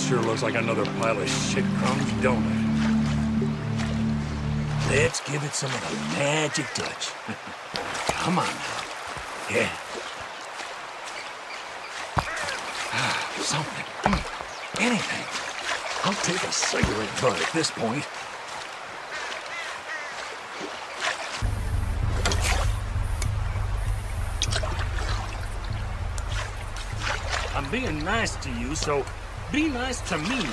sure looks like another pile of shit crumbs, don't it? Let's give it some of the magic touch. Come on now. Yeah. Something. Anything. I'll take a cigarette butt at this point. I'm being nice to you, so be nice to me.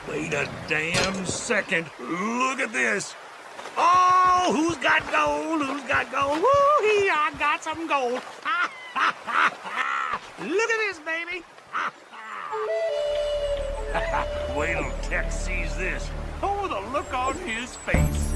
Wait a damn second. Look at this. Oh, who's got gold? Who's got gold? Woo-hee, I got some gold. Ha, ha, ha, ha. Look at this, baby. Ha, ha. Wait till Tex sees this. Oh, the look on his face.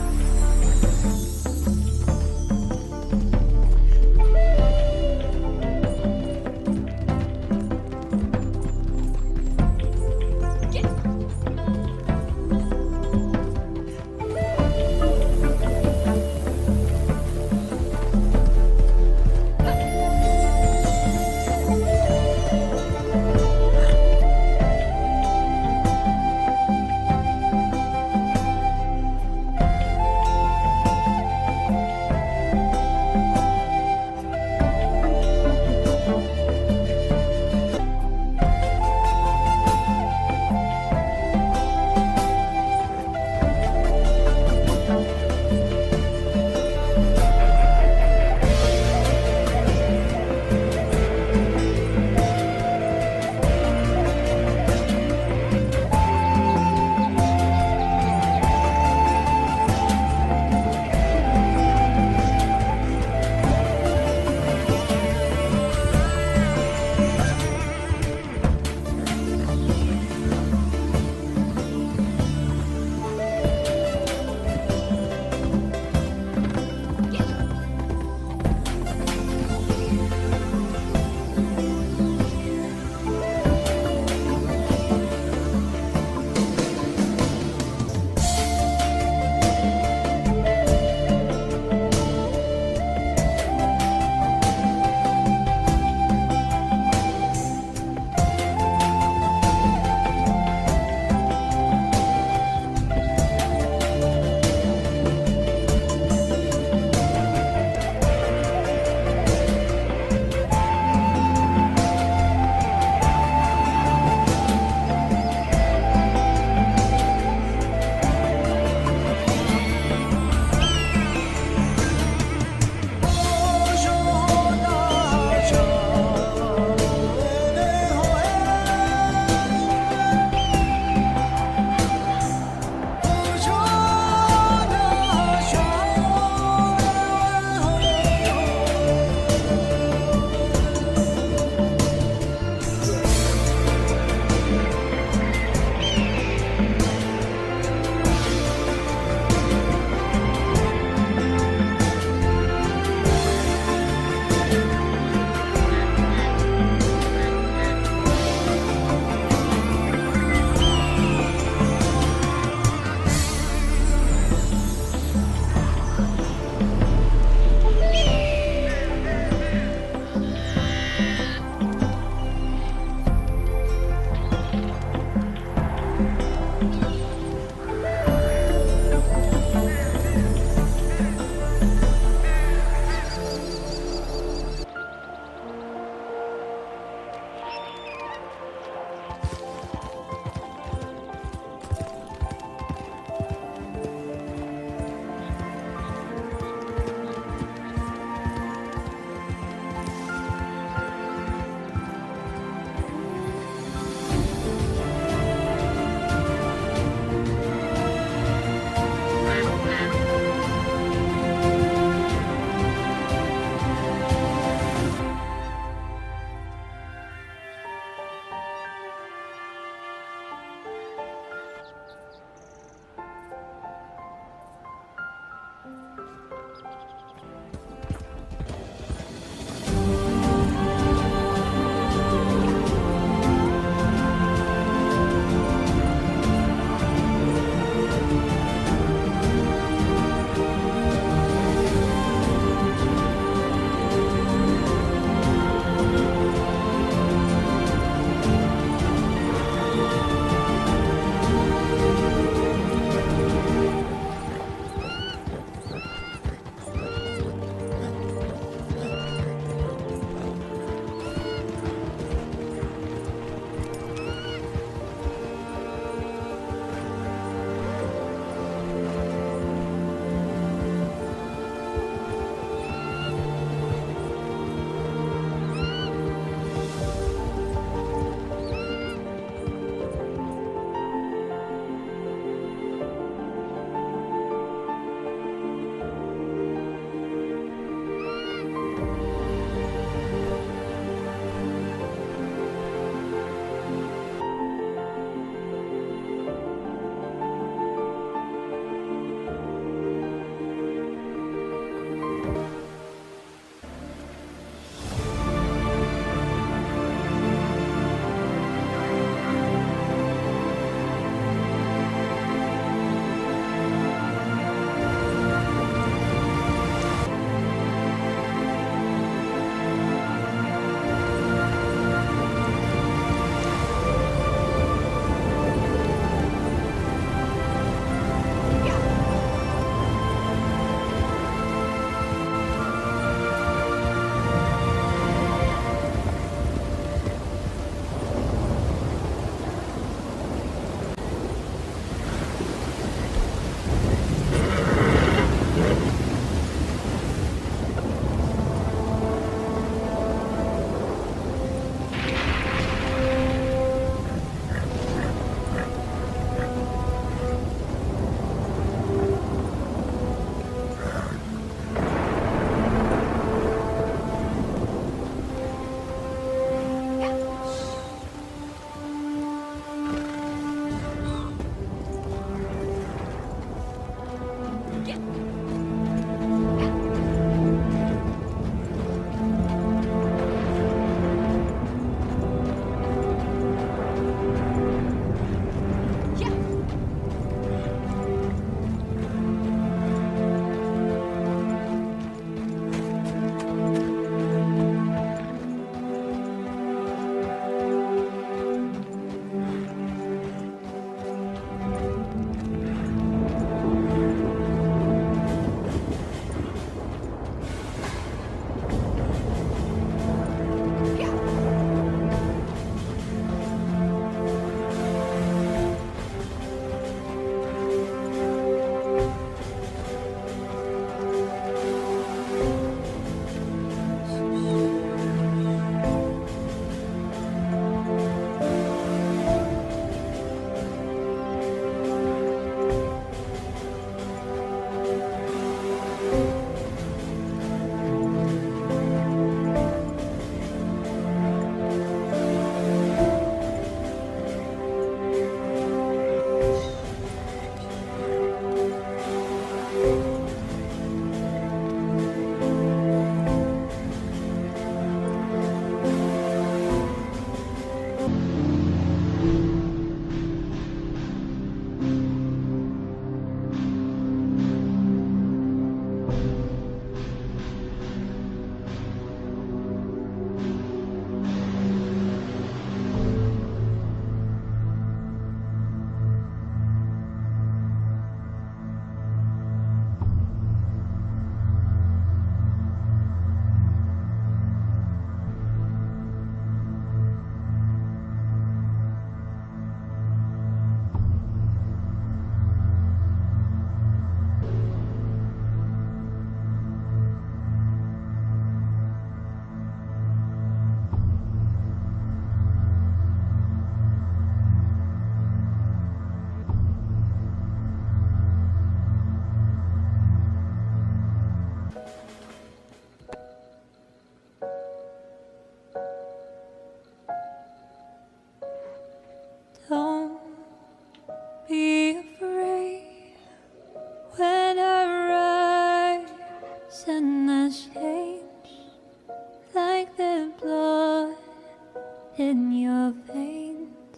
in your veins.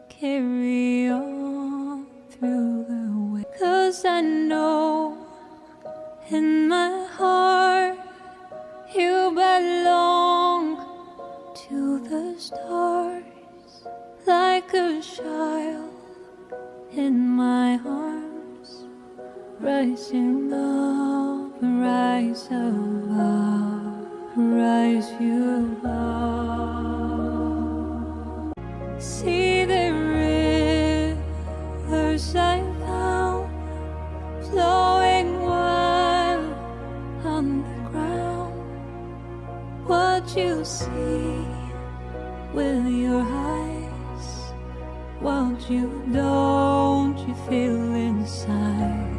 Carry on through the way. 'Cause I know in my heart you belong to the stars. Like a child in my arms, rising up, rise above, rise you above. See the rivers I found flowing wild on the ground. What you see with your eyes, what you don't you feel inside.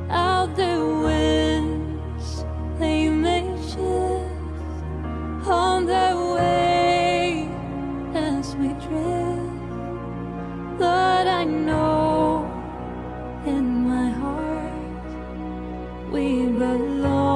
Out the winds they may shift on their way as we drift, but I know in my heart we belong.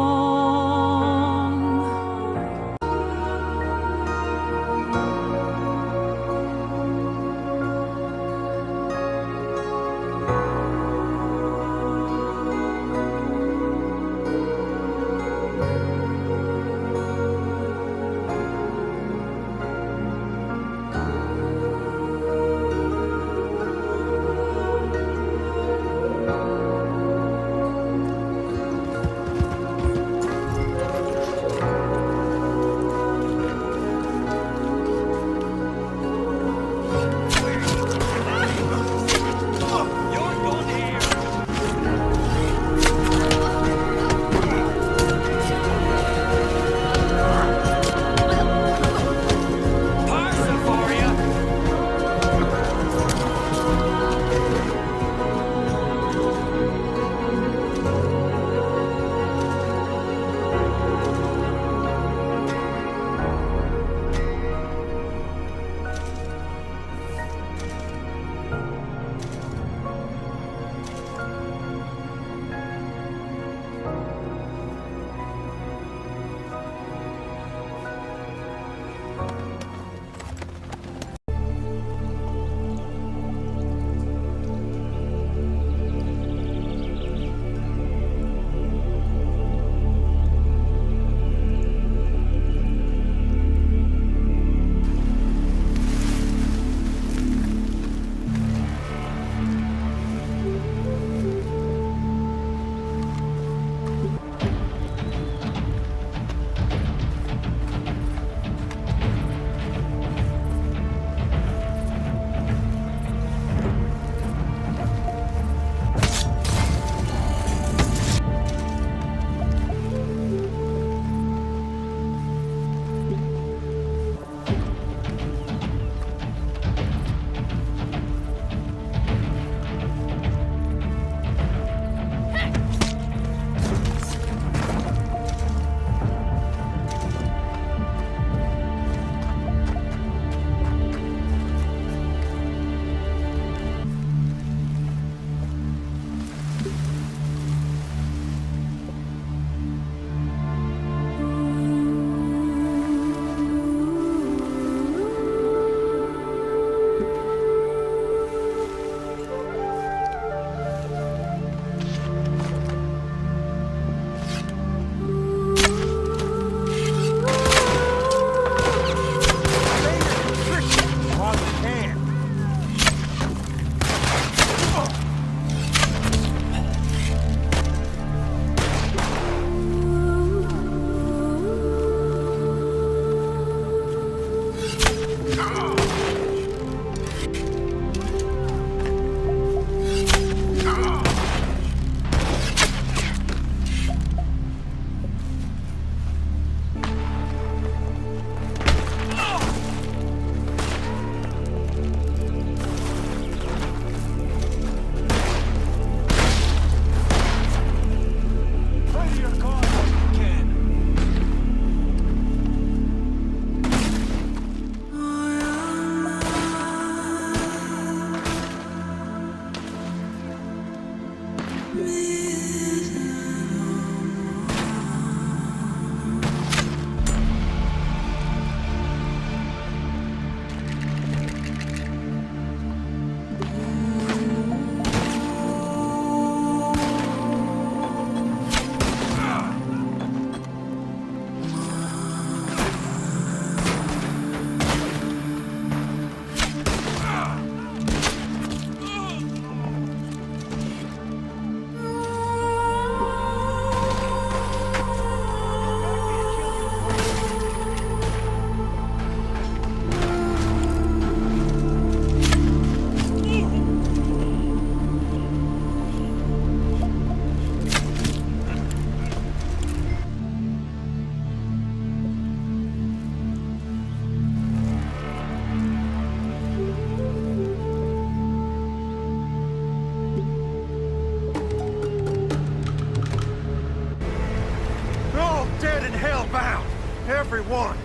hell-bound. Everyone.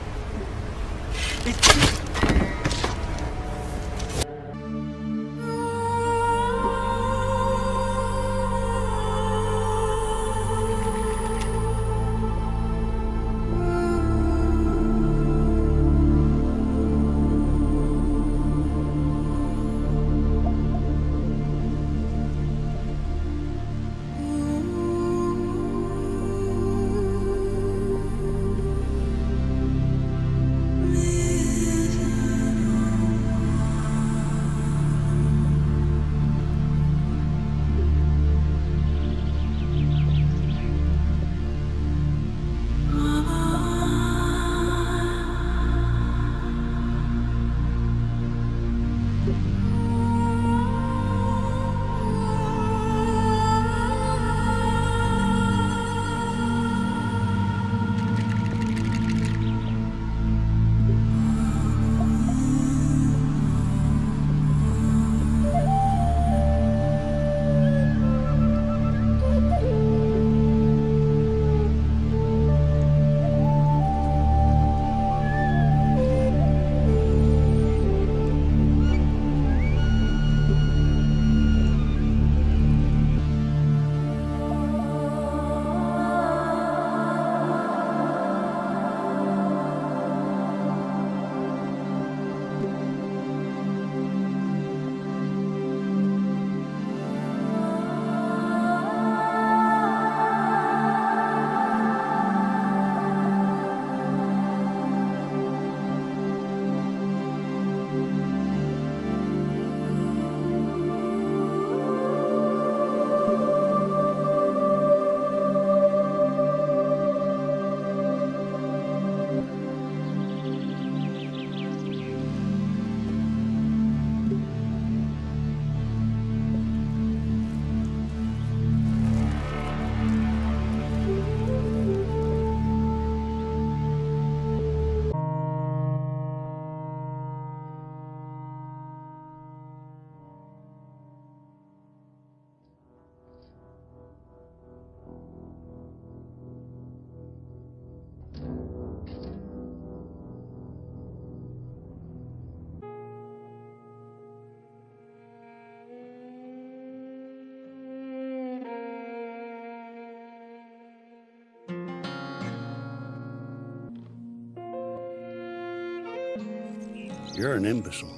You're an imbecile.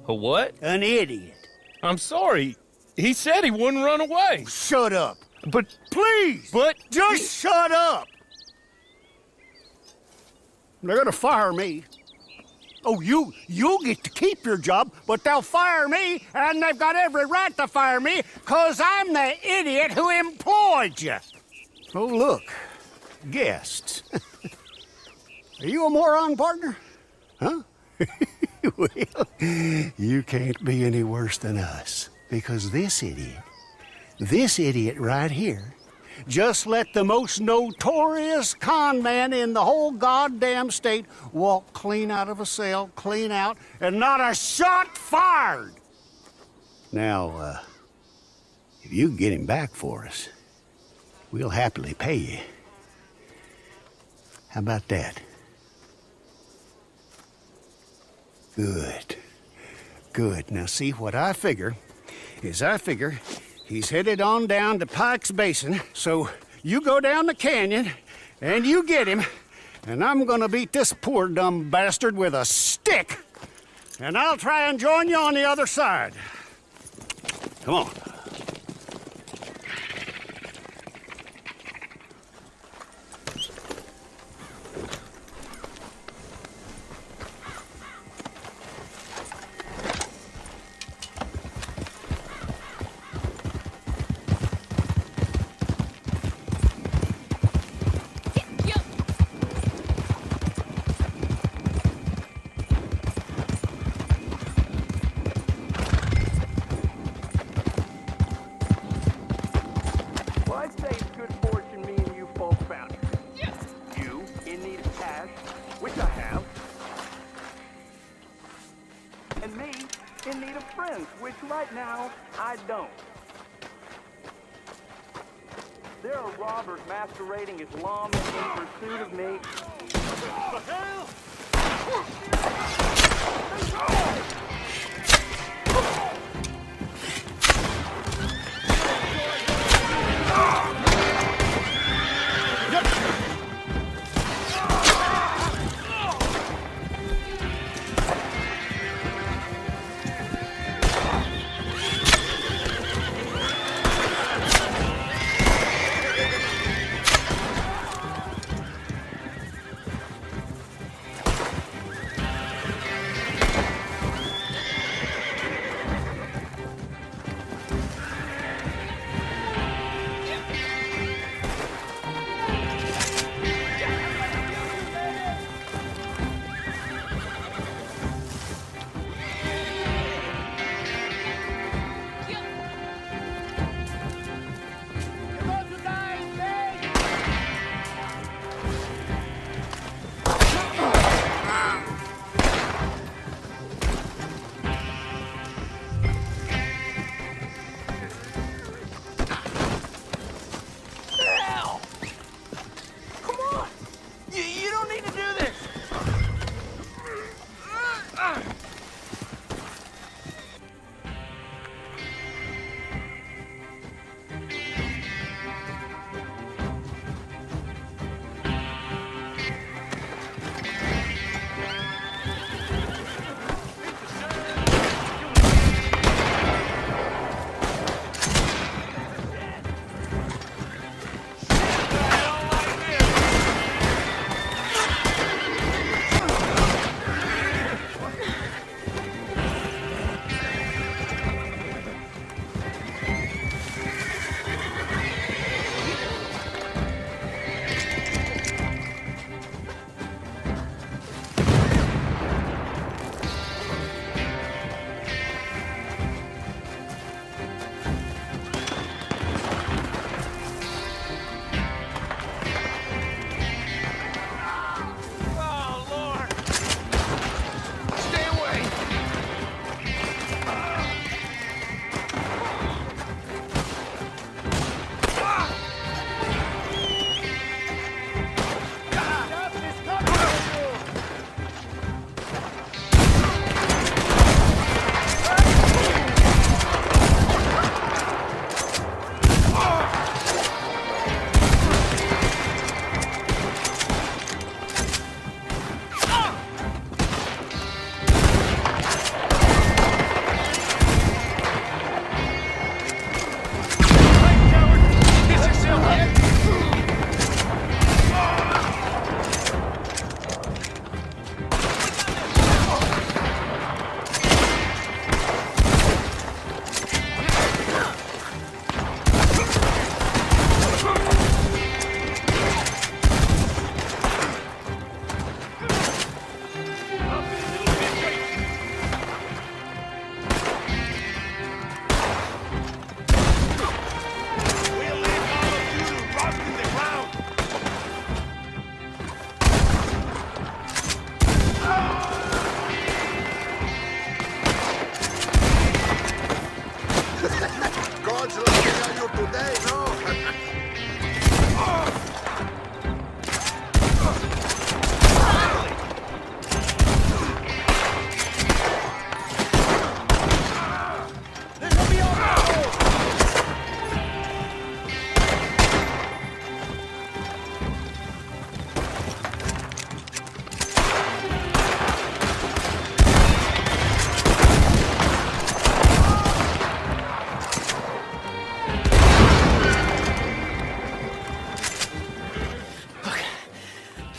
A what? An idiot. I'm sorry. He said he wouldn't run away. Shut up. But, Please! but... Just shut up! They're gonna fire me. Oh, you'll get to keep your job, but they'll fire me, and they've got every right to fire me, 'cause I'm the idiot who employed you. Oh, look. Guests. Are you a moron, partner? Huh? Well, you can't be any worse than us, because this idiot right here, just let the most notorious con man in the whole goddamn state walk clean out of a cell, clean out, and not a shot fired. Now, if you can get him back for us, we'll happily pay you. How about that? Good. Good. Now, see, what I figure is he's headed on down to Pike's Basin, so you go down the canyon and you get him, and I'm gonna beat this poor dumb bastard with a stick, and I'll try and join you on the other side. Come on. Which right now, I don't. There are of robbers masquerading as lawmen in pursuit of me. What the hell?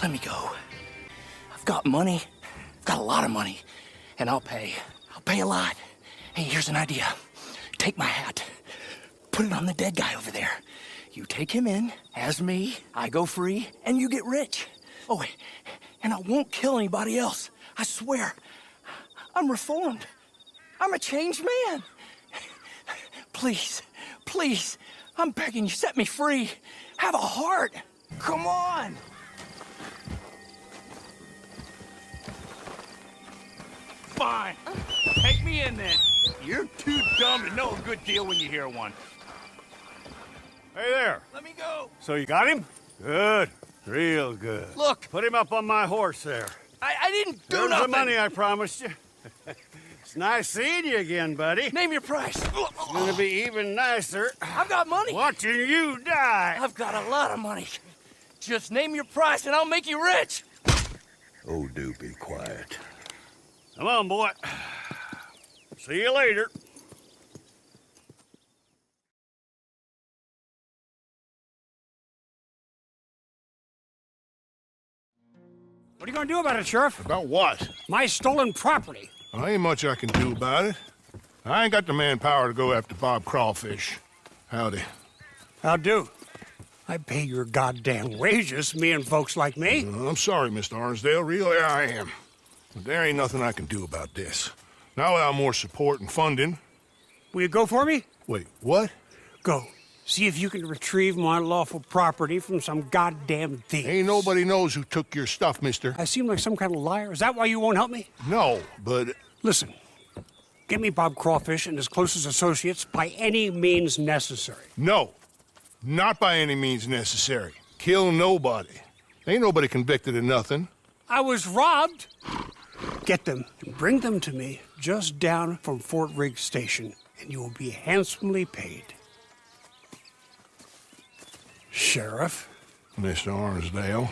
Let me go. I've got money. I've got a lot of money. And I'll pay. I'll pay a lot. Hey, here's an idea. Take my hat. Put it on the dead guy over there. You take him in as me, I go free, and you get rich. Oh, and I won't kill anybody else. I swear. I'm reformed. I'm a changed man. Please, please, I'm begging you, set me free. Have a heart. Come on. Fine. Take me in then. You're too dumb to know a good deal when you hear one. Hey there. Let me go. So you got him? Good. Real good. Look. Put him up on my horse there. I didn't do There's nothing. the money I promised you. It's nice seeing you again, buddy. Name your price. It's gonna be even nicer I've got money. watching you die. I've got a lot of money. Just name your price and I'll make you rich. Oh, do be quiet. Come on, boy. See you later. What are you gonna do about it, Sheriff? About what? My stolen property. Well, ain't much I can do about it. I ain't got the manpower to go after Bob Crawfish. Howdy. How do? I pay your goddamn wages, me and folks like me. I'm sorry, Mr. Arnsdale. Really, I am. But there ain't nothing I can do about this. Not without more support and funding. Will you go for me? Wait, what? Go. See if you can retrieve my lawful property from some goddamn thief. Ain't nobody knows who took your stuff, mister. I seem like some kind of liar. Is that why you won't help me? No, but... Listen, get me Bob Crawfish and his closest associates by any means necessary. No. Not by any means necessary. Kill nobody. Ain't nobody convicted of nothing. I was robbed. Get them and bring them to me just down from Fort Riggs Station, and you will be handsomely paid. Sheriff? Mr. Arnsdale.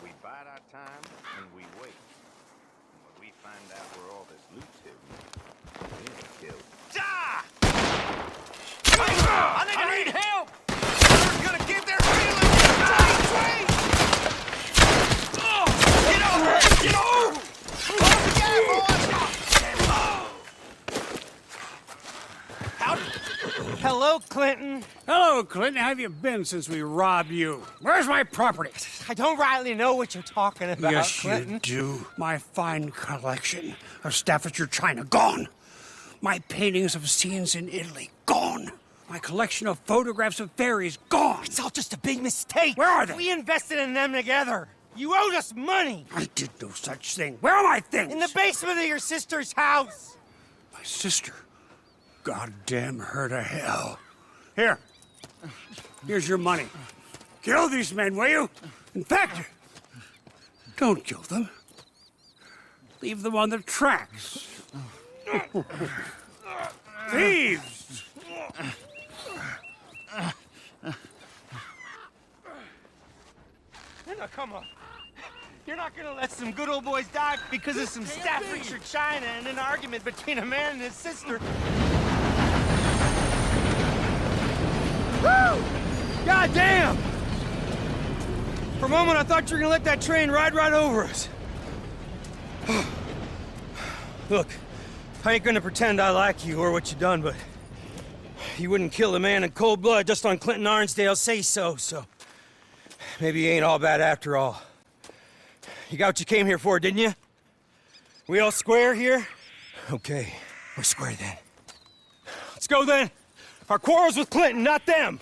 We bide our time and we wait. And when we find out where all this loot's hidden, we ain't killed. Die! I think I need help! They're gonna give their feelings! Train! Get over it! Get over! Close the gap, boys! Howdy. Hello, Clinton. Hello, Clinton. How have you been since we robbed you? Where's my property? I don't rightly know what you're talking about, Yes, Clinton. you do. My fine collection of Staffordshire china, gone. My paintings of scenes in Italy, gone. My collection of photographs of fairies, gone. It's all just a big mistake. Where are they? We invested in them together. You owed us money. I did no such thing. Where are my things? In the basement of your sister's house. My sister. Goddamn her to hell. Here. Here's your money. Kill these men, will you? In fact, don't kill them. Leave them on the tracks. Thieves! Now, come on. You're not gonna let some good old boys die because of some Staffordshire china and an argument between a man and his sister. Woo! God damn! For a moment, I thought you were gonna let that train ride right over us. Look, I ain't gonna pretend I like you or what you done, but you wouldn't kill a man in cold blood just on Clinton Arnsdale's say-so, so maybe you ain't all bad after all. You got what you came here for, didn't you? We all square here? Okay, we're square then. Let's go then. Our quarrel's with Clinton, not them.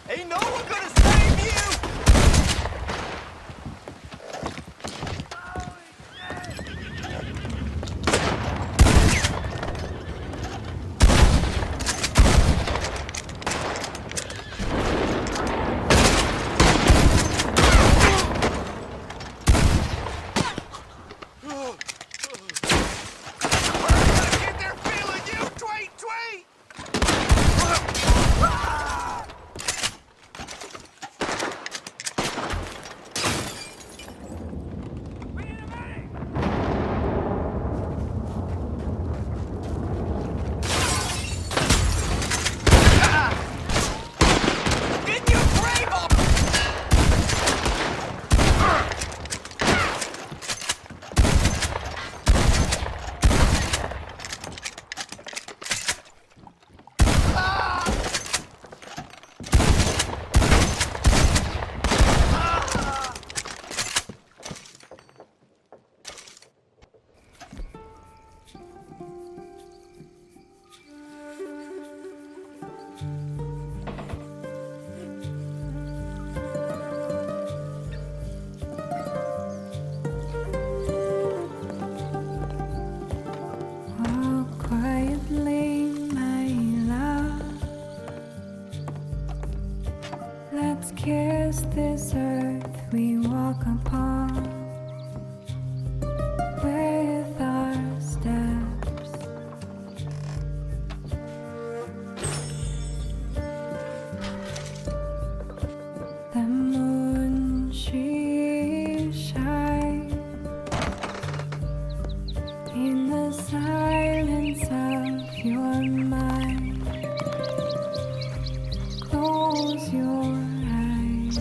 Ain't no one gonna save you! Get there feeling you, tweet, tweet! Didn't you brave up? Walk quietly, my love. Let's kiss this earth we walk upon with our steps. The moon she shines in the silence of your mind. Close your eyes.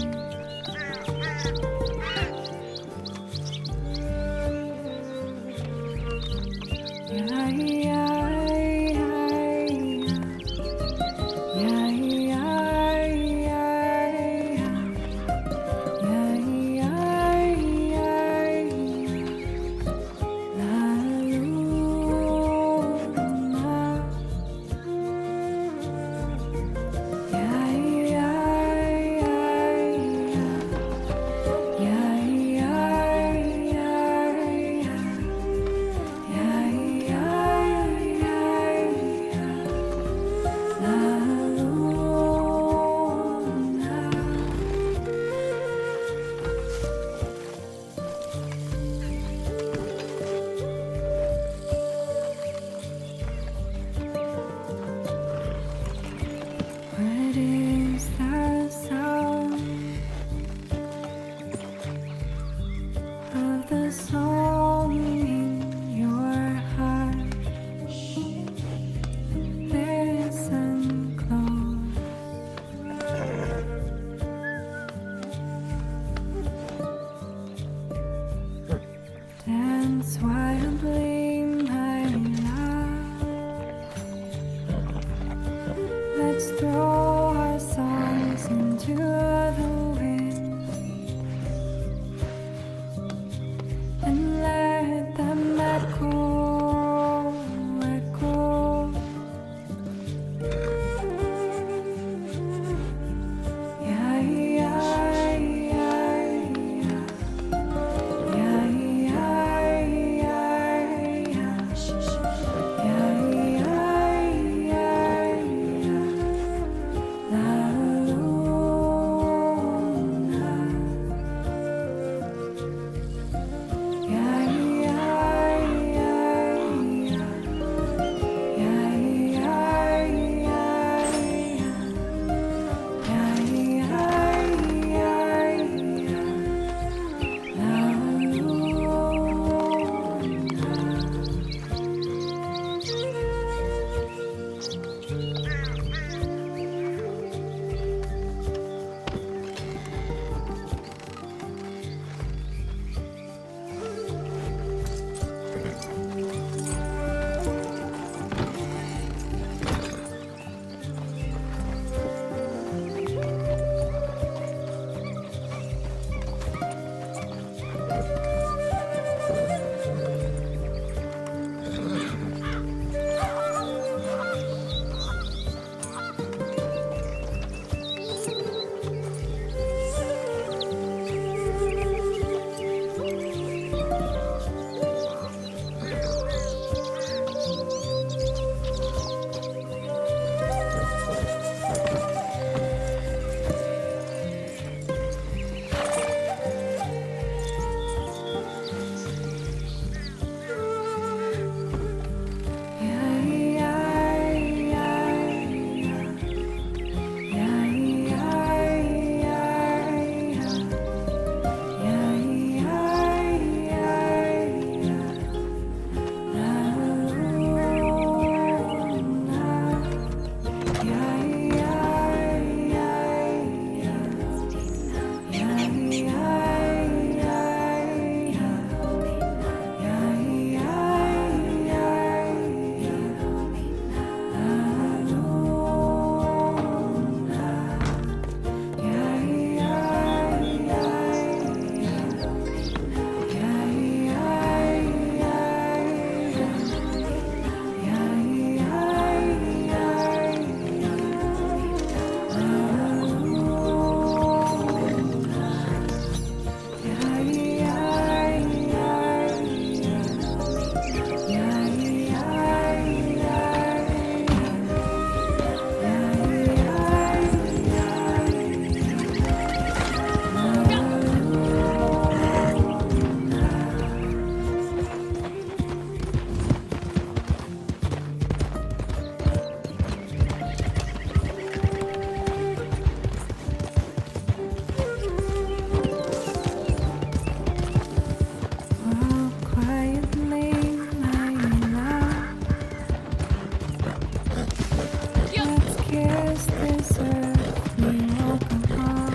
alcohol.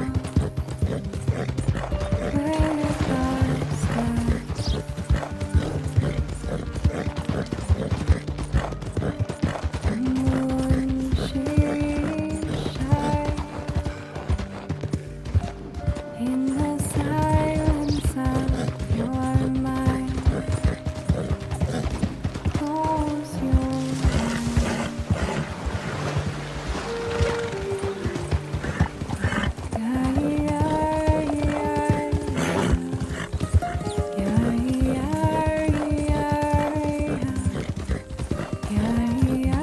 Where your thoughts go. The moon, she shines in the silence of your mind. Close your eyes. Yeah, yeah, yeah, yeah, yeah, yeah, yeah, yeah,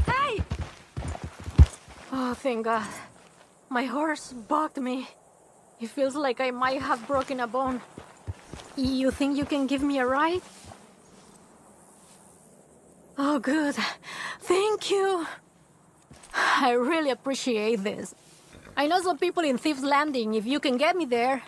Hey! Oh, thank God. My horse bucked me. It feels like I might have broken a bone. You think you can give me a ride? Oh, good. Thank you. I really appreciate this. I know some people in Thieves Landing if you can get me there.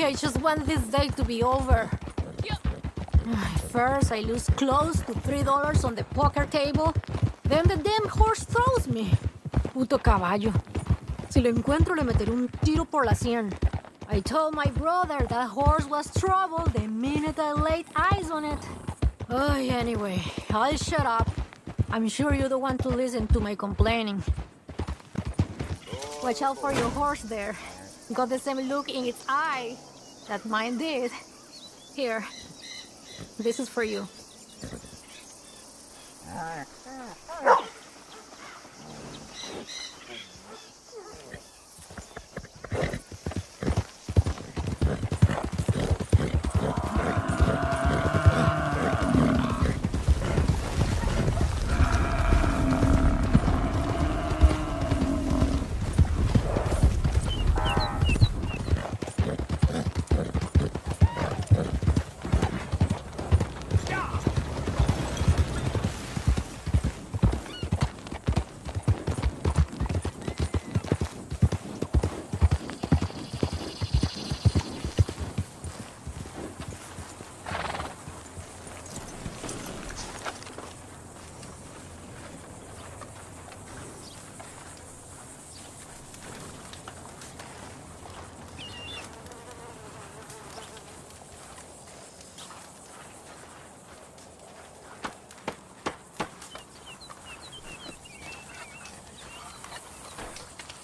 I just want this day to be over. First, I lose close to $3 on the poker table. Then the damn horse throws me. Puto caballo. Si lo encuentro, le meteré un tiro por la sien. I told my brother that horse was trouble the minute I laid eyes on it. Oh, anyway, I'll shut up. I'm sure you don't want to listen to my complaining. Watch out for your horse there. Got the same look in its eye that mine did. Here, this is for you.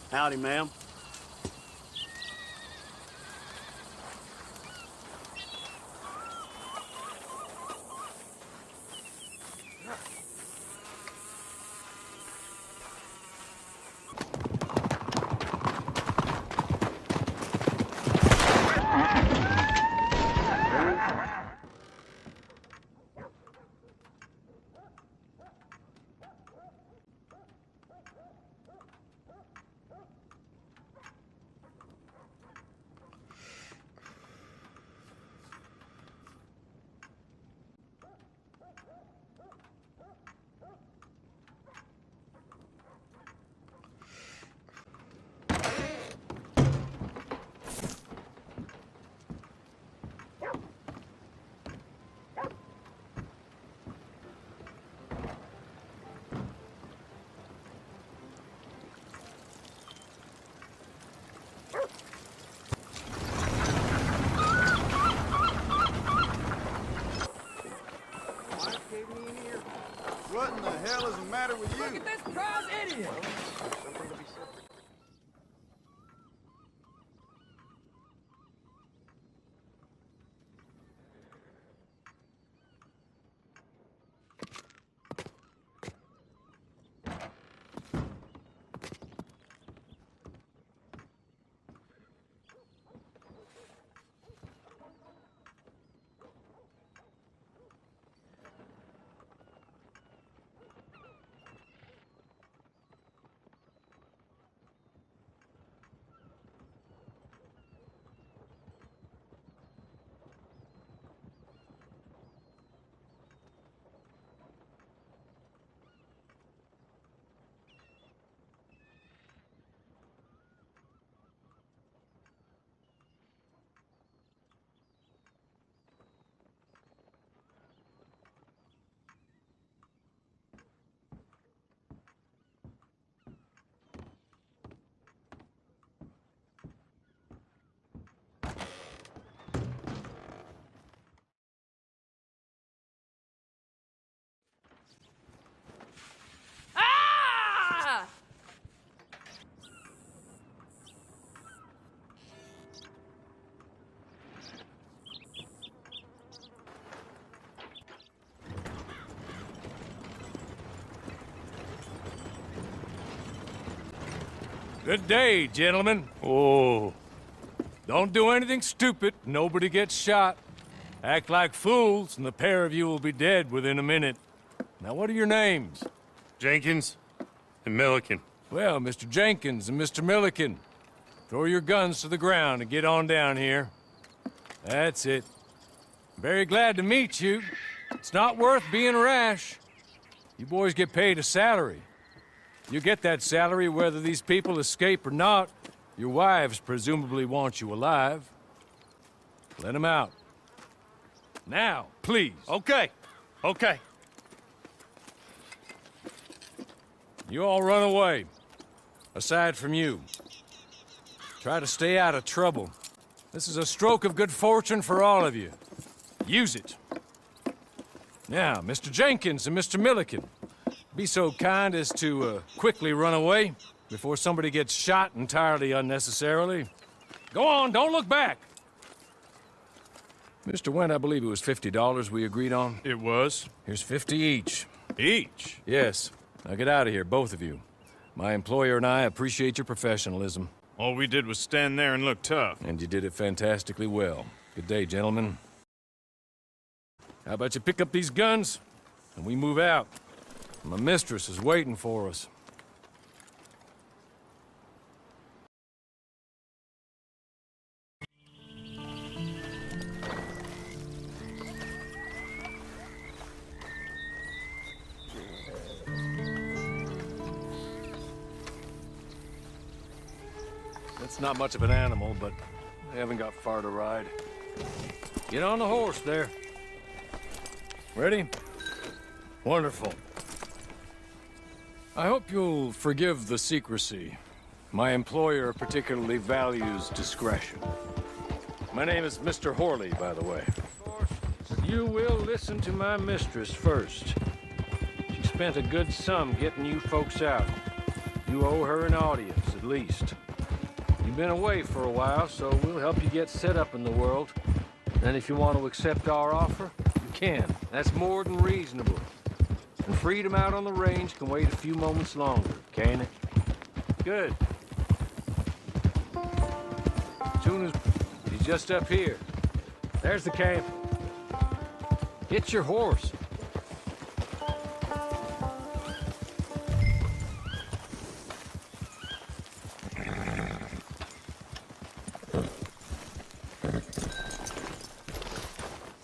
Howdy, ma'am. What in the hell is the matter with you? Look at this prize idiot! Good day, gentlemen. Oh. Don't do anything stupid. Nobody gets shot. Act like fools, and the pair of you will be dead within a minute. Now, what are your names? Jenkins and Milliken. Well, Mr. Jenkins and Mr. Milliken, throw your guns to the ground and get on down here. That's it. Very glad to meet you. It's not worth being rash. You boys get paid a salary. You get that salary whether these people escape or not. Your wives presumably want you alive. Let them out. Now, please. Okay. Okay. You all run away. Aside from you. Try to stay out of trouble. This is a stroke of good fortune for all of you. Use it. Now, Mr. Jenkins and Mr. Milliken, be so kind as to quickly run away before somebody gets shot entirely unnecessarily. Go on, don't look back. Mr. Wendt, I believe it was $50 we agreed on. It was. Here's 50 each. Each? Yes. Now get out of here, both of you. My employer and I appreciate your professionalism. All we did was stand there and look tough. And you did it fantastically well. Good day, gentlemen. How about you pick up these guns, and we move out? My mistress is waiting for us. It's not much of an animal, but they haven't got far to ride. Get on the horse there. Ready? Wonderful. I hope you'll forgive the secrecy. My employer particularly values discretion. My name is Mr. Horley, by the way. You will listen to my mistress first. She spent a good sum getting you folks out. You owe her an audience, at least. You've been away for a while, so we'll help you get set up in the world. And if you want to accept our offer, you can. That's more than reasonable. And freedom out on the range can wait a few moments longer, can't it? Good. Soon as he's just up here. There's the camp. Get your horse.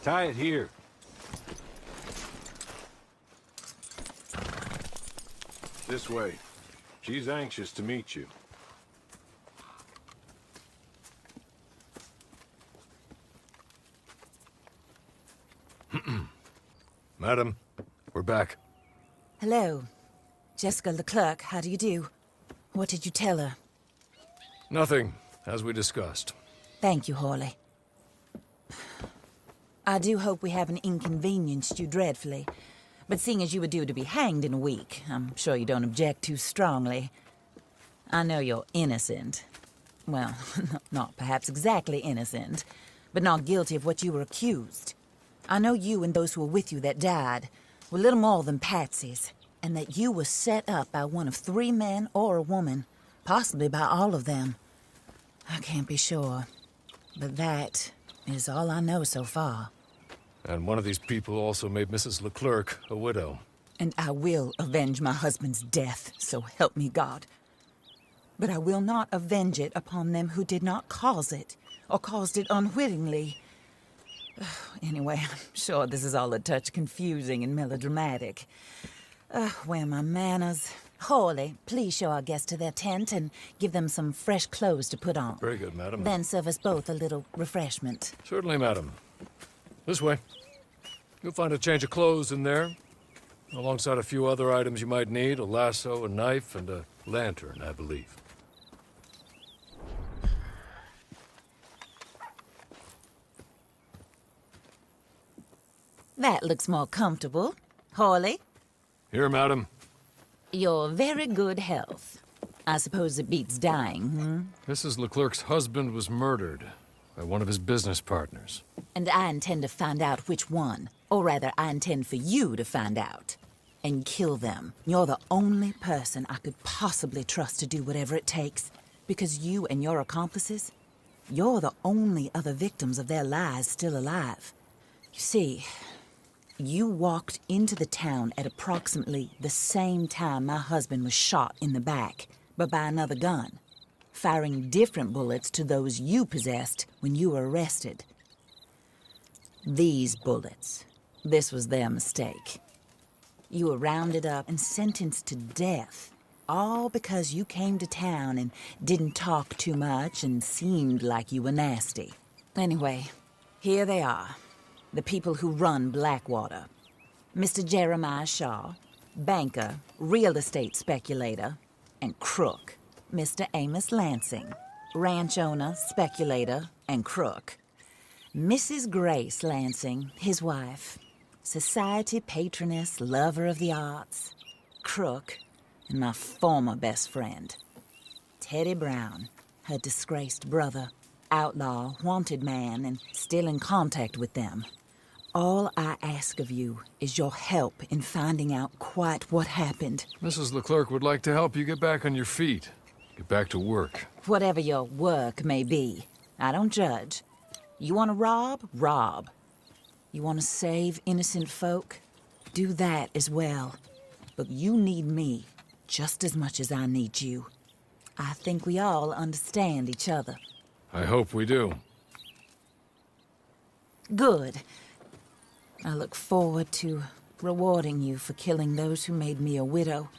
Tie it here. This way. She's anxious to meet you. Madam, we're back. Hello. Jessica Leclerc, how do you do? What did you tell her? Nothing, as we discussed. Thank you, Horley. I do hope we haven't inconvenienced you dreadfully. But seeing as you were due to be hanged in a week, I'm sure you don't object too strongly. I know you're innocent. Well, not perhaps exactly innocent, but not guilty of what you were accused. I know you and those who were with you that died were little more than patsies, and that you were set up by one of 3 men or a woman, possibly by all of them. I can't be sure, but that is all I know so far. And one of these people also made Mrs. Leclerc a widow. And I will avenge my husband's death, so help me God. But I will not avenge it upon them who did not cause it, or caused it unwittingly. Anyway, I'm sure this is all a touch confusing and melodramatic. Where are my manners? Horley, please show our guests to their tent and give them some fresh clothes to put on. Very good, madam. Then serve us both a little refreshment. Certainly, madam. This way. You'll find a change of clothes in there, alongside a few other items you might need, a lasso, a knife, and a lantern, I believe. That looks more comfortable. Horley? Here, madam. Your very good health. I suppose it beats dying, hmm? Mrs. Leclerc's husband was murdered by one of his business partners. And I intend to find out which one. Or rather, I intend for you to find out. and kill them. You're the only person I could possibly trust to do whatever it takes. Because you and your accomplices, you're the only other victims of their lies still alive. You see, you walked into the town at approximately the same time my husband was shot in the back, but by another gun, firing different bullets to those you possessed when you were arrested. These bullets, this was their mistake. You were rounded up and sentenced to death, all because you came to town and didn't talk too much and seemed like you were nasty. Anyway, here they are, the people who run Blackwater. Mr. Jeremiah Shaw, banker, real estate speculator, and crook. Mr. Amos Lansing, ranch owner, speculator, and crook. Mrs. Grace Lansing, his wife, society patroness, lover of the arts, crook, and my former best friend. Teddy Brown, her disgraced brother, outlaw, wanted man, and still in contact with them. All I ask of you is your help in finding out quite what happened. Mrs. Leclerc would like to help you get back on your feet. Get back to work. Whatever your work may be, I don't judge. You want to rob? Rob. You want to save innocent folk? Do that as well. But you need me just as much as I need you. I think we all understand each other. I hope we do. Good. I look forward to rewarding you for killing those who made me a widow.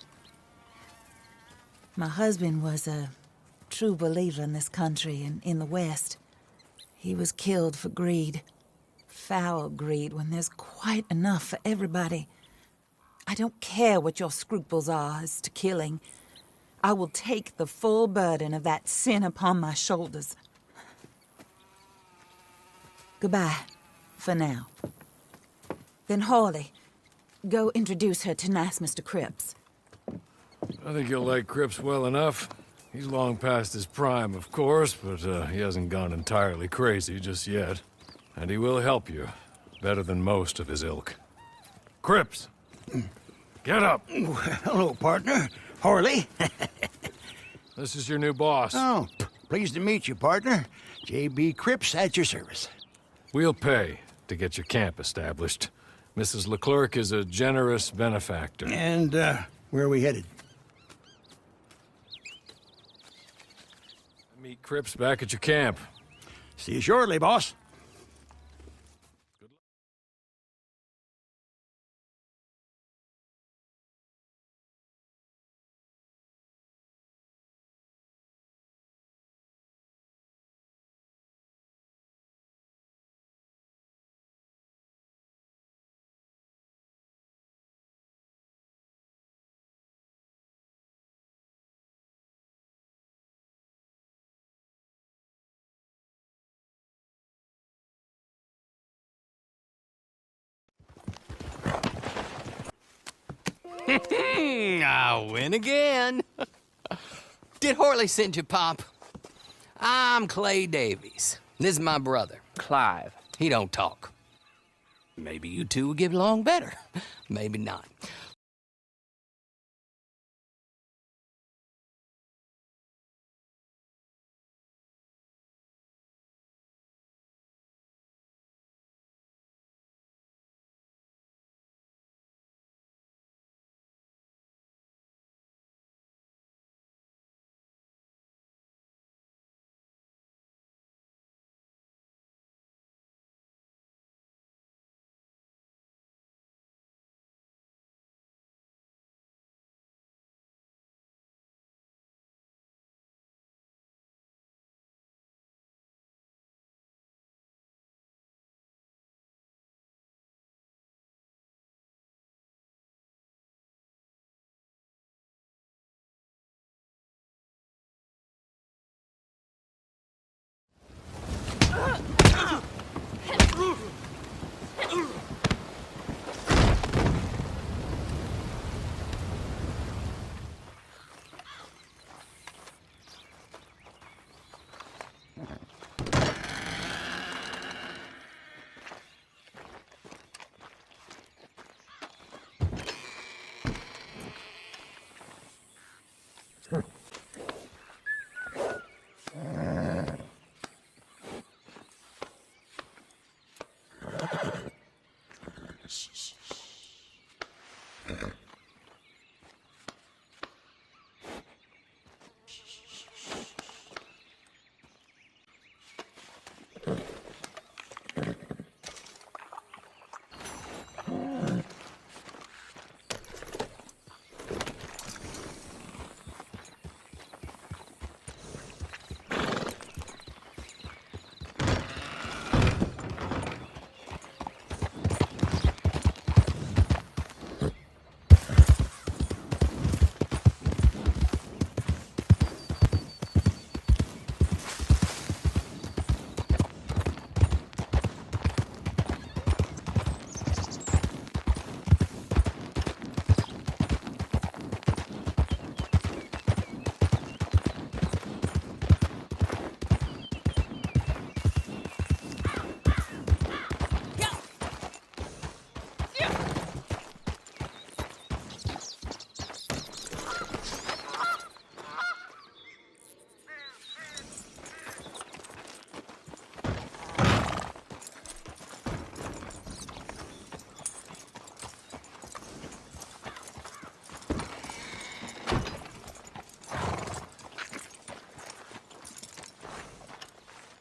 My husband was a true believer in this country and in the West. He was killed for greed. Foul greed when there's quite enough for everybody. I don't care what your scruples are as to killing. I will take the full burden of that sin upon my shoulders. Goodbye, for now. Then Hawley, go introduce her to nice Mr. Cripps. I think you'll like Cripps well enough. He's long past his prime, of course, but he hasn't gone entirely crazy just yet. And he will help you, better than most of his ilk. Cripps! Get up! Hello, partner. Harley. This is your new boss. Oh, pleased to meet you, partner. J.B. Cripps at your service. We'll pay to get your camp established. Mrs. Leclerc is a generous benefactor. And, where are we headed? Meet Cripps back at your camp. See you shortly, boss. I win again. Did Horley send you, Pop? I'm Clay Davies. This is my brother, Clive. He don't talk. Maybe you two will get along better. Maybe not.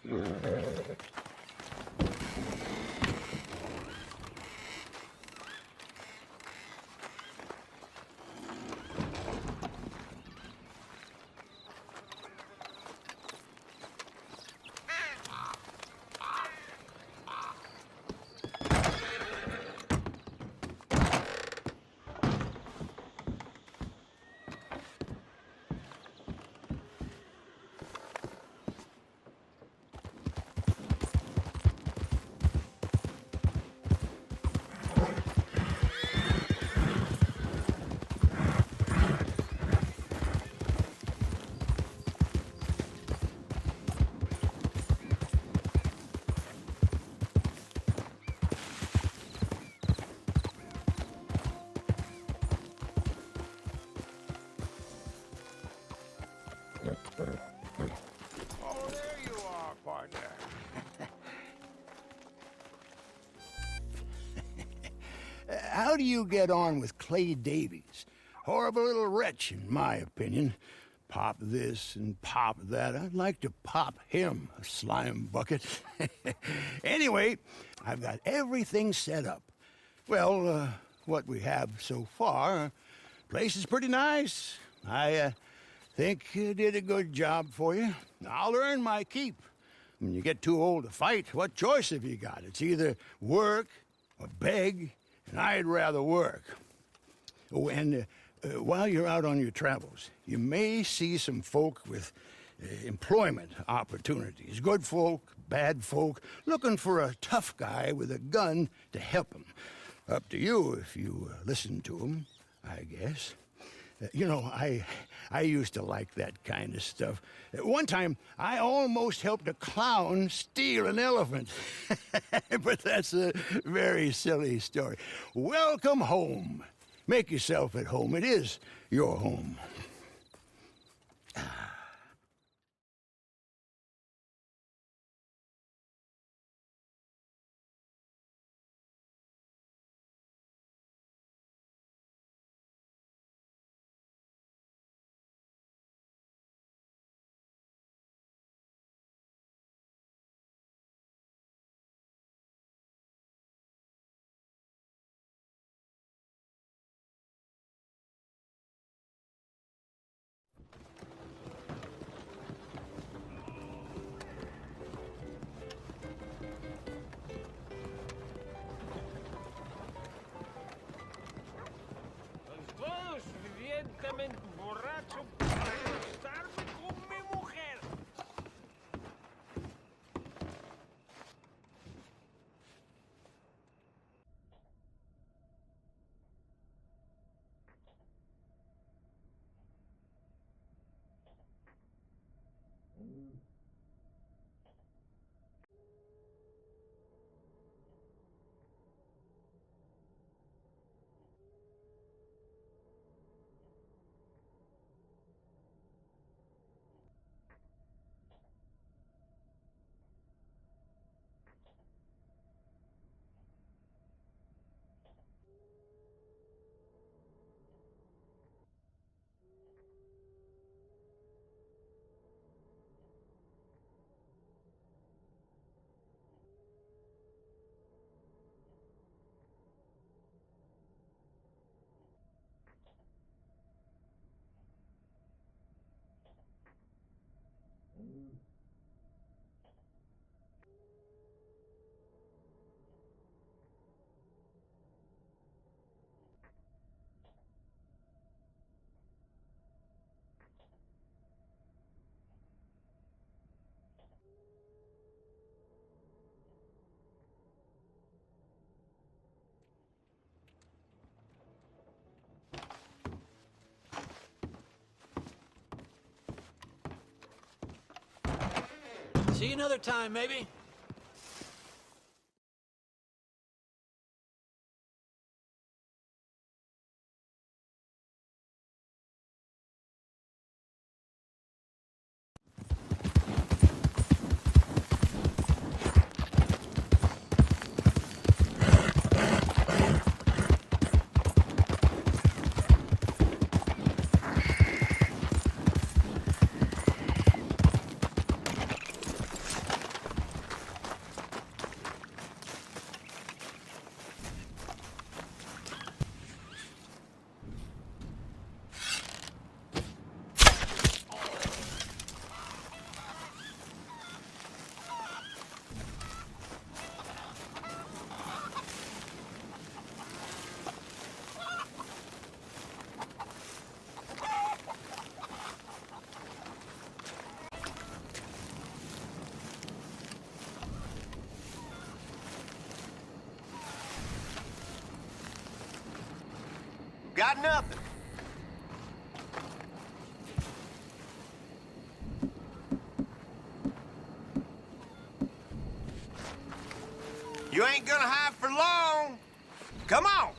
Oh, there you are, partner. How do you get on with Clay Davies? Horrible little wretch, in my opinion. Pop this and pop that. I'd like to pop him, a slime bucket. Anyway, I've got everything set up. Well, what we have so far, place is pretty nice. I think you did a good job for you. I'll earn my keep. When you get too old to fight, what choice have you got? It's either work or beg, and I'd rather work. Oh, and while you're out on your travels, you may see some folk with employment opportunities. Good folk, bad folk, looking for a tough guy with a gun to help them. Up to you if you listen to them, I guess. You know, I used to like that kind of stuff. One time, I almost helped a clown steal an elephant. But that's a very silly story. Welcome home. Make yourself at home. It is your home. borracho para acostarme con mi mujer. See you another time, maybe. Got nothing. You ain't gonna hide for long. Come on.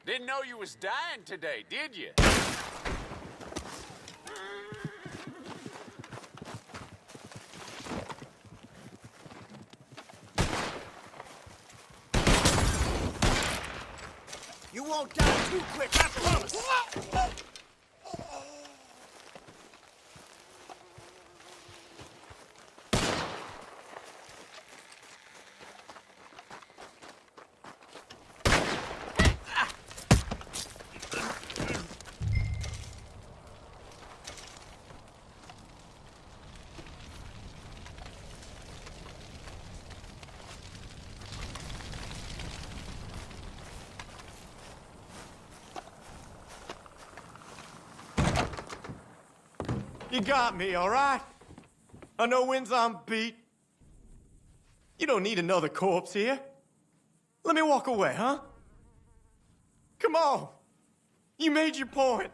Didn't know you was dying today, did you? You won't die too quick, I promise. You got me, all right? I know when's I'm beat. You don't need another corpse here. Let me walk away, huh? Come on. You made your point.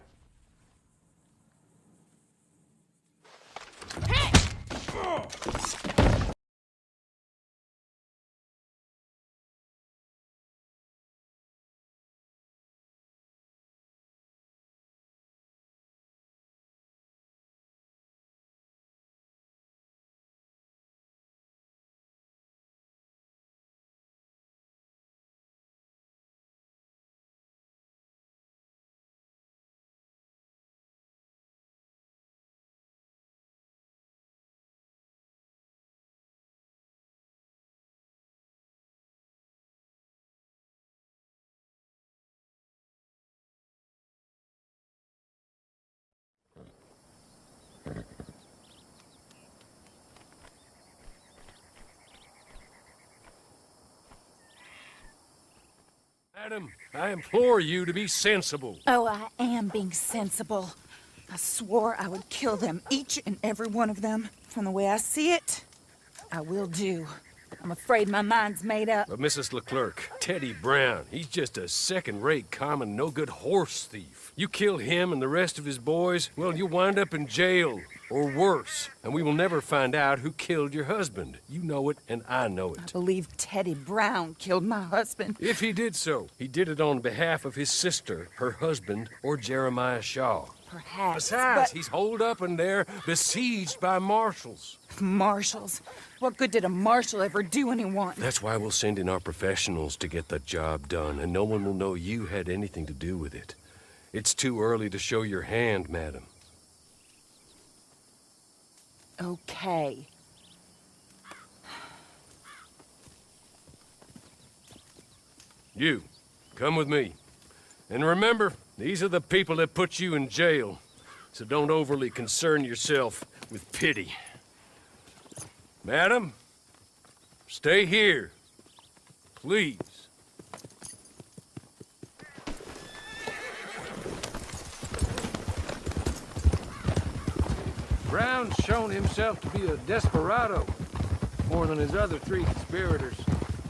Madam, I implore you to be sensible. Oh, I am being sensible. I swore I would kill them, each and every one of them. From the way I see it, I will do. I'm afraid my mind's made up. But Mrs. Leclerc, Teddy Brown, he's just a second-rate, common, no-good horse thief. You kill him and the rest of his boys, well, you'll wind up in jail, or worse. And we will never find out who killed your husband. You know it, and I know it. I believe Teddy Brown killed my husband. If he did so, he did it on behalf of his sister, her husband, or Jeremiah Shaw. Perhaps, Besides, but... he's holed up in there, besieged by marshals. Marshals? What good did a marshal ever do anyone? That's why we'll send in our professionals to get the job done, and no one will know you had anything to do with it. It's too early to show your hand, madam. Okay. You, come with me. And remember, these are the people that put you in jail, so don't overly concern yourself with pity. Madam, stay here, please. Brown's shown himself to be a desperado, more than his other three conspirators.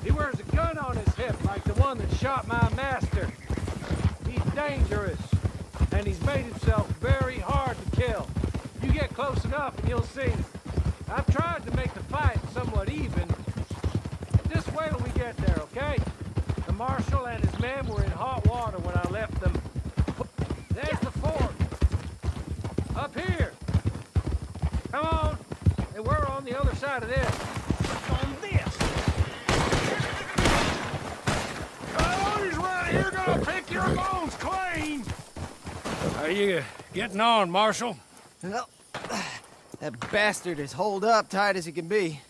He wears a gun on his hip like the one that shot my master. He's dangerous, and he's made himself very hard to kill. You get close enough and you'll see. I've tried to make the fight somewhat even. Just wait till we get there, okay? The marshal and his men were in hot water when I left them. There's the fort. Up here. Come on. And we're on the other side of this. On this. Oh, he's right here gonna pick your bones clean! How you getting on, Marshal? Well, that bastard is holed up tight as he can be.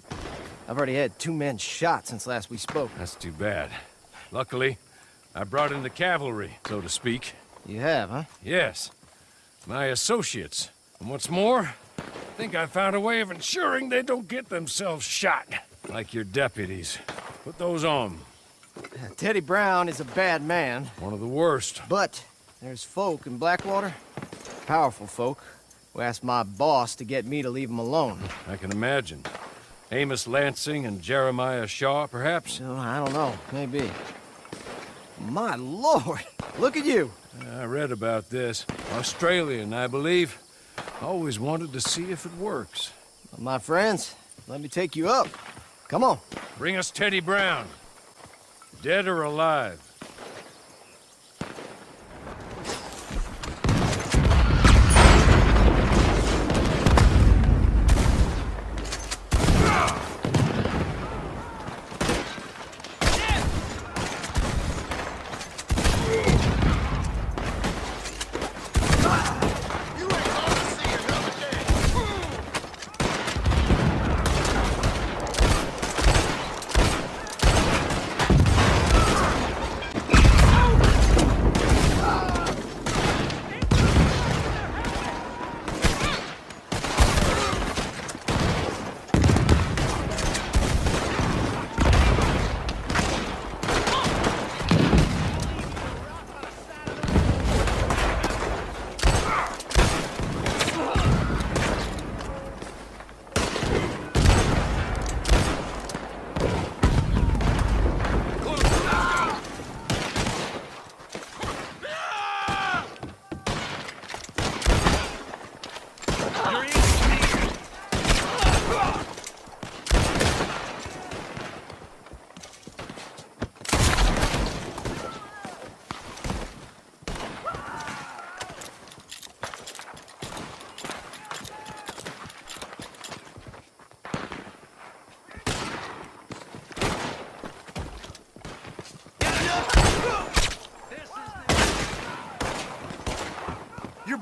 I've already had 2 men shot since last we spoke. That's too bad. Luckily, I brought in the cavalry, so to speak. You have, huh? Yes. My associates. And what's more, I think I found a way of ensuring they don't get themselves shot. Like your deputies. Put those on. Teddy Brown is a bad man. One of the worst. But there's folk in Blackwater, powerful folk, who asked my boss to get me to leave him alone. I can imagine. Amos Lansing and Jeremiah Shaw, perhaps? Oh, I don't know. Maybe. My lord! Look at you! I read about this. Australian, I believe. Always wanted to see if it works. My friends, let me take you up. Come on. Bring us Teddy Brown. Dead or alive.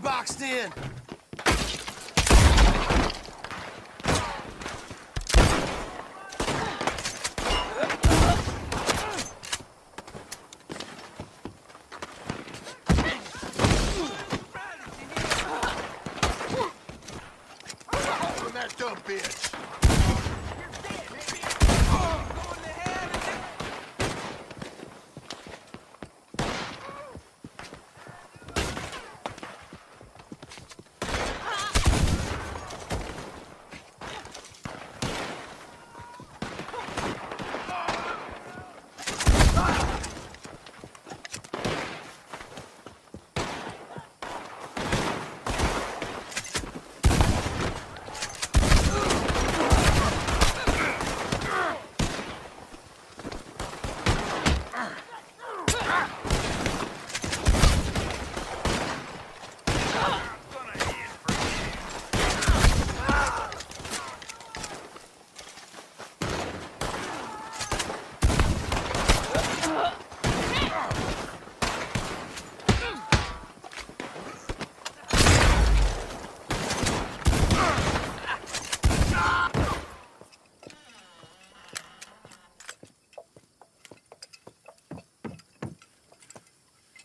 boxed in. That dumb bitch.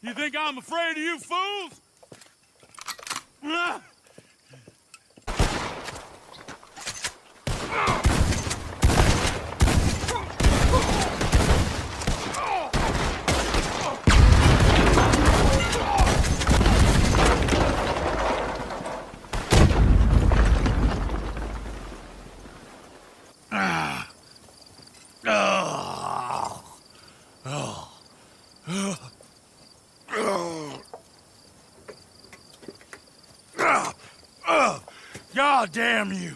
You think I'm afraid of you fools? God damn you!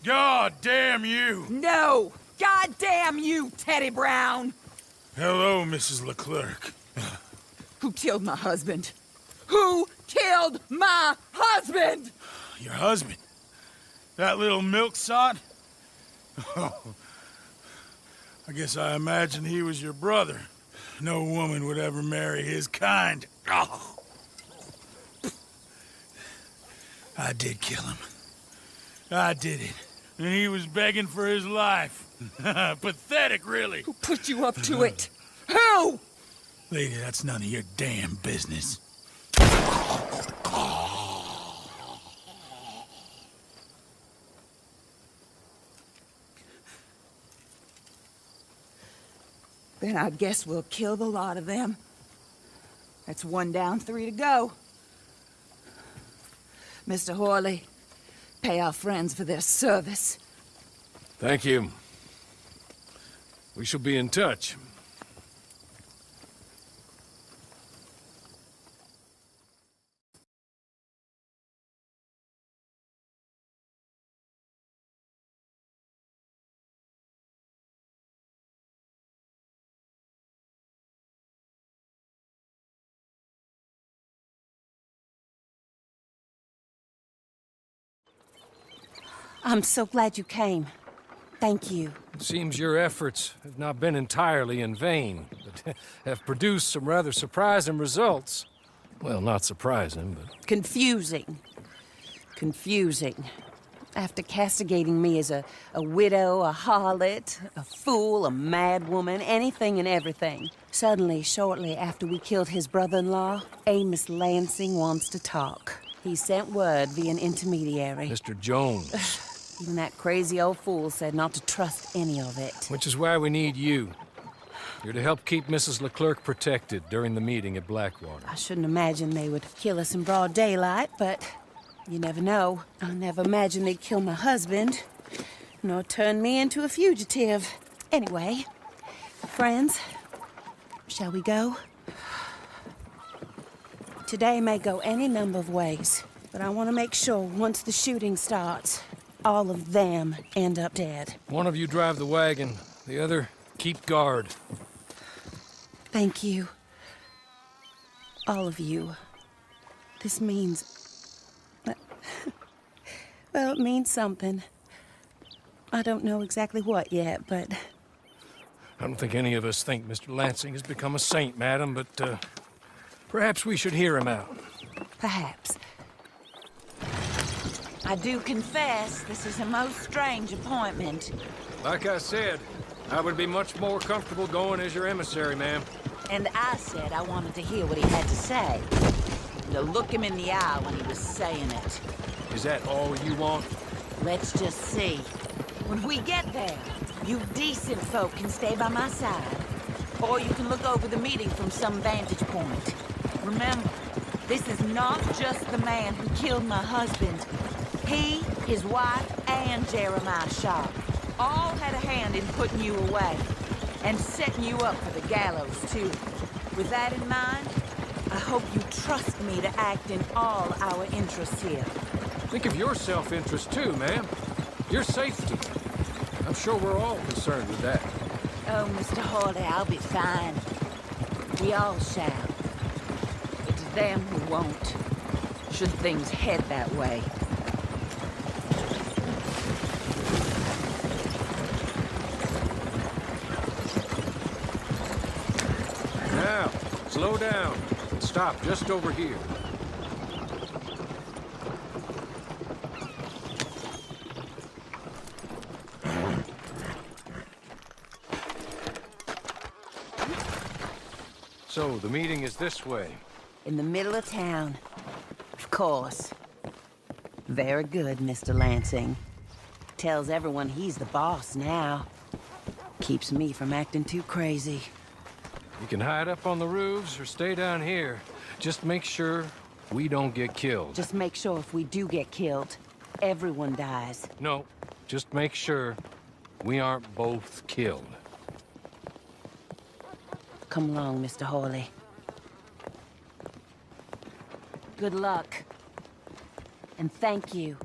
God damn you! No! God damn you, Teddy Brown! Hello, Mrs. Leclerc. Who killed my husband? Who killed my husband? Your husband? That little milksot? Oh, I guess I imagined he was your brother. No woman would ever marry his kind. Oh. I did kill him. I did it. And he was begging for his life. Pathetic, really. Who put you up to it? Who? Lady, that's none of your damn business. Then I guess we'll kill the lot of them. That's 1 down, 3 to go. Mr. Horley, pay our friends for their service. Thank you. We shall be in touch. I'm so glad you came. Thank you. It seems your efforts have not been entirely in vain, but have produced some rather surprising results. Well, not surprising, but... Confusing. Confusing. After castigating me as a widow, a harlot, a fool, a madwoman, anything and everything, suddenly, shortly after we killed his brother-in-law, Amos Lansing wants to talk. He sent word via an intermediary. Mr. Jones. Even that crazy old fool said not to trust any of it. Which is why we need you. You're to help keep Mrs. Leclerc protected during the meeting at Blackwater. I shouldn't imagine they would kill us in broad daylight, but you never know. I never imagined they'd kill my husband, nor turn me into a fugitive. Anyway, friends, shall we go? Today may go any number of ways, but I want to make sure once the shooting starts, all of them end up dead. One of you drive the wagon, the other keep guard. Thank you. All of you. This means... well, it means something. I don't know exactly what yet, but... I don't think any of us think Mr. Lansing has become a saint, madam, but perhaps we should hear him out. Perhaps. I do confess this is a most strange appointment. Like I said, I would be much more comfortable going as your emissary, ma'am. And I said I wanted to hear what he had to say. To look him in the eye when he was saying it. Is that all you want? Let's just see. When we get there, you decent folk can stay by my side. Or you can look over the meeting from some vantage point. Remember, this is not just the man who killed my husband. He, his wife, and Jeremiah Shaw all had a hand in putting you away. And setting you up for the gallows, too. With that in mind, I hope you trust me to act in all our interests here. Think of your self-interest, too, ma'am. Your safety. I'm sure we're all concerned with that. Oh, Mr. Hawley, I'll be fine. We all shall. It's them who won't, should things head that way. Now, slow down and stop just over here. So, the meeting is this way. In the middle of town. Of course. Very good, Mr. Lansing. Tells everyone he's the boss now. Keeps me from acting too crazy. You can hide up on the roofs or stay down here. Just make sure we don't get killed. Just make sure if we do get killed, everyone dies. No, just make sure we aren't both killed. Come along, Mr. Hawley. Good luck. And thank you.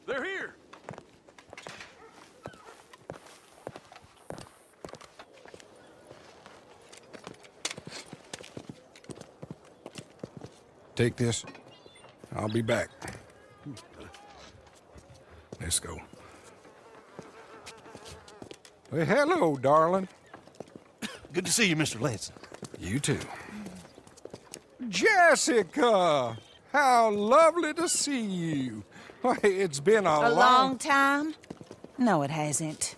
They're here! Take this. I'll be back. Let's go. Well, hello, darling. Good to see you, Mr. Lansing. You too. Jessica! How lovely to see you. Why, it's been A long time? No, it hasn't.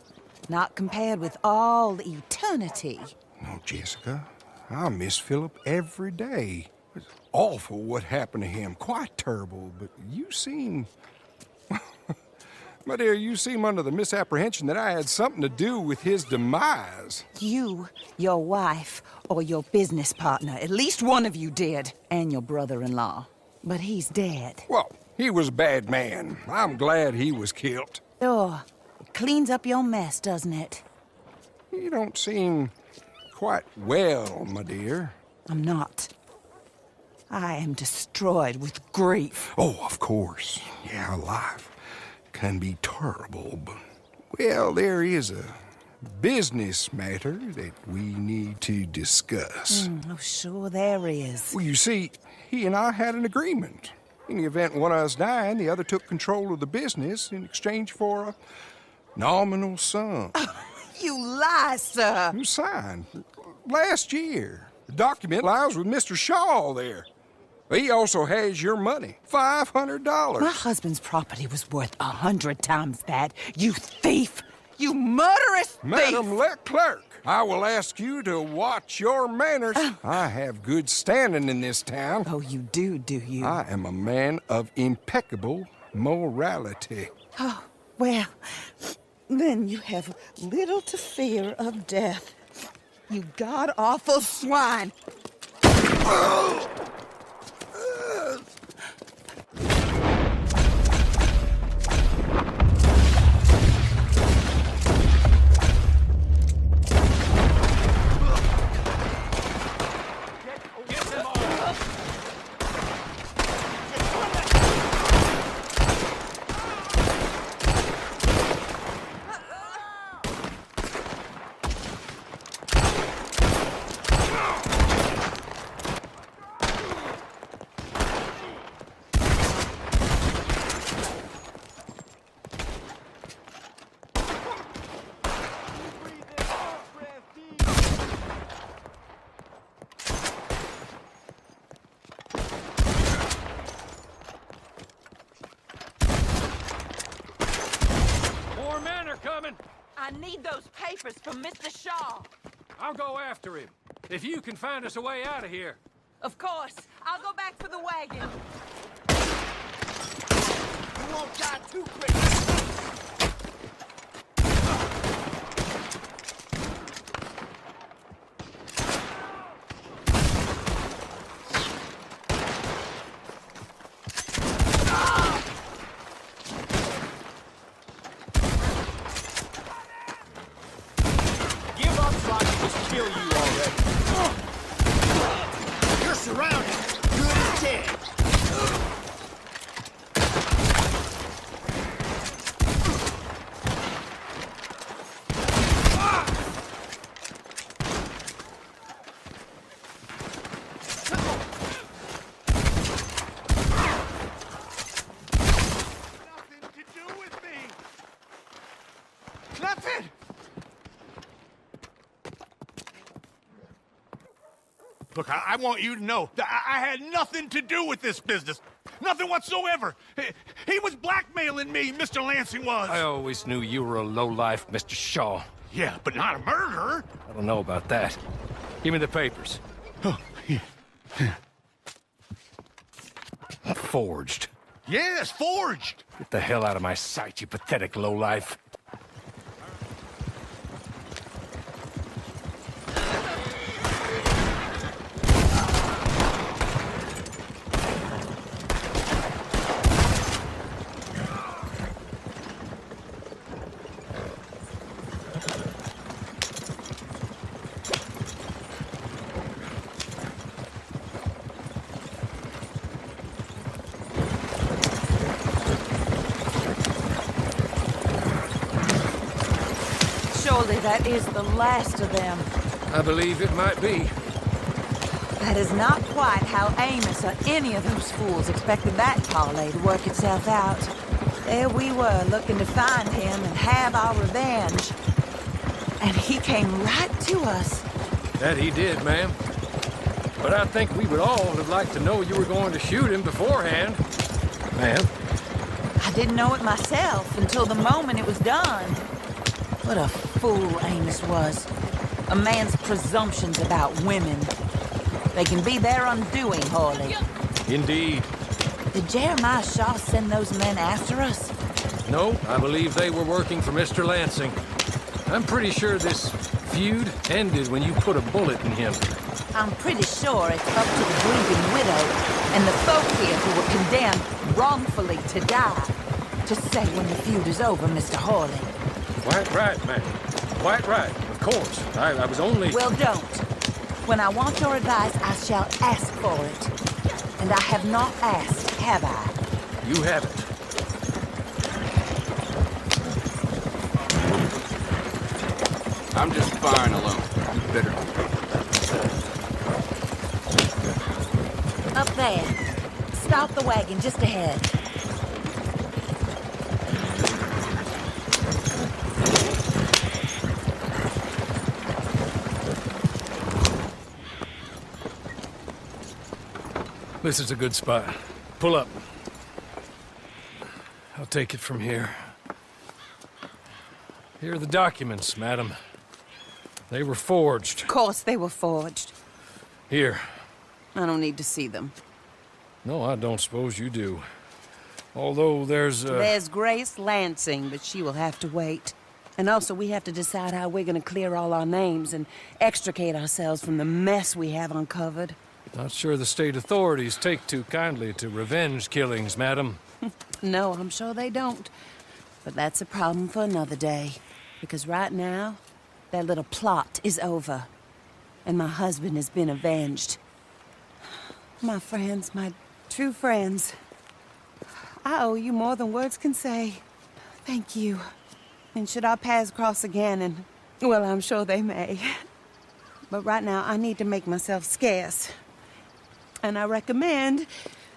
Not compared with all eternity. No, Jessica. I miss Philip every day. It's awful what happened to him. Quite terrible, but you seem... My dear, you seem under the misapprehension that I had something to do with his demise. You, your wife, or your business partner, at least one of you did, and your brother-in-law. But he's dead. Well, he was a bad man. I'm glad he was killed. Sure. It cleans up your mess, doesn't it? You don't seem quite well, my dear. I'm not. I am destroyed with grief. Oh, of course. Yeah, life can be terrible, but... Well, there is a business matter that we need to discuss. Oh, sure there is. Well, you see, he and I had an agreement. In the event one of us died, the other took control of the business in exchange for a nominal sum. You lie, sir. You signed last year. The document lies with Mr. Shaw there. He also has your money, $500. My husband's property was worth 100 times that. You thief! You murderous thief! Madam Leclerc, I will ask you to watch your manners. I have good standing in this town. Oh, you do you? I am a man of impeccable morality. Oh, well, then you have little to fear of death. You god-awful swine! I need those papers from Mr. Shaw. I'll go after him. If you can find us a way out of here. Of course. I'll go back for the wagon. You won't die too quick. Give up so I can just kill you already. You're surrounded. Good as dead. Nothing! Look, I want you to know that I had nothing to do with this business. Nothing whatsoever. He was blackmailing me, Mr. Lansing was. I always knew you were a lowlife, Mr. Shaw. Yeah, but not a murderer. I don't know about that. Give me the papers. Oh, yeah. Forged. Yes, forged. Get the hell out of my sight, you pathetic lowlife. Surely that is the last of them. I believe it might be. That is not quite how Amos or any of those fools expected that parlay to work itself out. There we were, looking to find him and have our revenge. And he came right to us. That he did, ma'am. But I think we would all have liked to know you were going to shoot him beforehand. Ma'am. I didn't know it myself until the moment it was done. What a fool Amos was. A man's presumptions about women. They can be their undoing, Hawley. Indeed. Did Jeremiah Shaw send those men after us? No, I believe they were working for Mr. Lansing. I'm pretty sure this feud ended when you put a bullet in him. I'm pretty sure it's up to the grieving widow and the folk here who were condemned wrongfully to die to say when the feud is over, Mr. Hawley. Quite right, ma'am. Quite right, of course. I was only... Well, don't. When I want your advice, I shall ask for it. And I have not asked, have I? You haven't. I'm just fine alone. You better... Up there. Stop the wagon just ahead. This is a good spot. Pull up. I'll take it from here. Here are the documents, madam. They were forged. Of course they were forged. Here. I don't need to see them. No, I don't suppose you do. Although there's There's Grace Lansing, but she will have to wait. And also, we have to decide how we're gonna clear all our names and extricate ourselves from the mess we have uncovered. Not sure the state authorities take too kindly to revenge killings, madam. No, I'm sure they don't. But that's a problem for another day. Because right now, that little plot is over. And my husband has been avenged. My friends, my true friends. I owe you more than words can say. Thank you. And should our paths cross again, and, well, I'm sure they may. But right now, I need to make myself scarce. And I recommend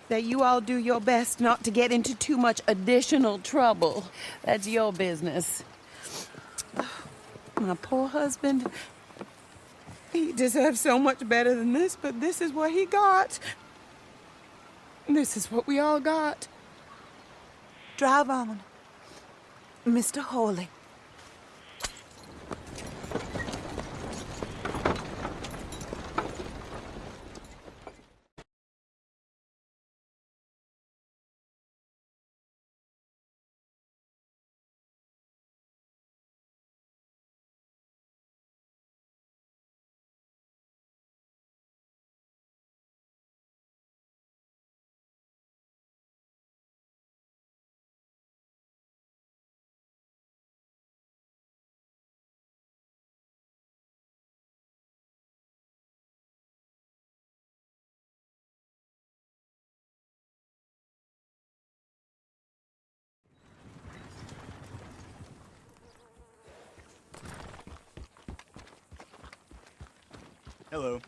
that you all do your best not to get into too much additional trouble. That's your business. My poor husband, he deserves so much better than this, but this is what he got. This is what we all got. Drive on, Mr. Hawley. Hello.